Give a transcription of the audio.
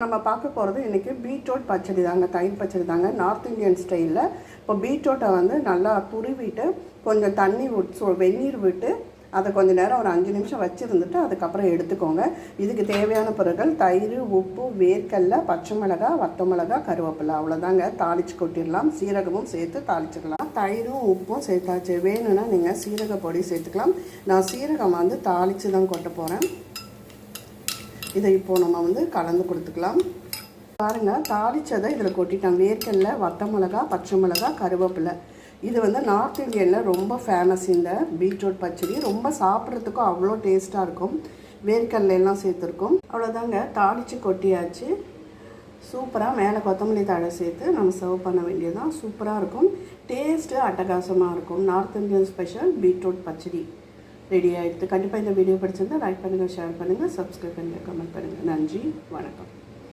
நம்ம பார்க்க போகிறது இன்றைக்கி பீட்ரூட் பச்சடி தாங்க, தயிர் பச்சடி தாங்க, நார்த் இந்தியன் ஸ்டைலில். இப்போ பீட்ரூட்டை வந்து நல்லா துருவிட்டு கொஞ்சம் தண்ணி விட்டு வெந்நீர் விட்டு அதை கொஞ்சம் நேரம் ஒரு 5 நிமிஷம் வச்சுருந்துட்டு அதுக்கப்புறம் எடுத்துக்கோங்க. இதுக்கு தேவையான பொருட்கள் தயிர், உப்பு, வேர்க்கடலை, பச்சை மிளகாய், வத்த மிளகாய், கருவேப்பிலை, அவ்வளோதாங்க. தாளித்து கொட்டிடலாம். சீரகமும் சேர்த்து தாளிச்சிடலாம். தயிரும் உப்பும் சேர்த்தாச்சு. வேணும்னா நீங்கள் சீரக பொடி சேர்த்துக்கலாம். நான் சீரகம் வந்து தாளித்து தான் கொட்ட போகிறேன். இதை இப்போது நம்ம வந்து கலந்து கொடுத்துக்கலாம். பாருங்கள், தாளித்ததை இதில் கொட்டிட்டோம். வேர்க்கடலை, வத்த மிளகா, பச்சை மிளகா, கருவேப்பிலை. இது வந்து நார்த் இந்தியனில் ரொம்ப ஃபேமஸ். இந்த பீட்ரூட் பச்சடி ரொம்ப சாப்பிட்றதுக்கும் அவ்வளோ டேஸ்ட்டாக இருக்கும். வேர்க்கடலை எல்லாம் சேர்த்துருக்கோம். அவ்வளோதாங்க, தாளித்து கொட்டியாச்சு. சூப்பராக மேலே கொத்தமல்லி தழை சேர்த்து நம்ம சர்வ் பண்ண வேண்டியதுதான். சூப்பராக இருக்கும். டேஸ்ட்டு அட்டகாசமாக இருக்கும். நார்த் இந்தியன் ஸ்பெஷல் பீட்ரூட் பச்சடி ரெடி ஆகிடுது. கண்டிப்பாக இந்த வீடியோ பிடிச்சிருந்தால் லைக் பண்ணுங்கள், ஷேர் பண்ணுங்கள், சப்ஸ்கிரைப் பண்ணுங்கள், கமெண்ட் பண்ணுங்கள். நன்றி, வணக்கம்.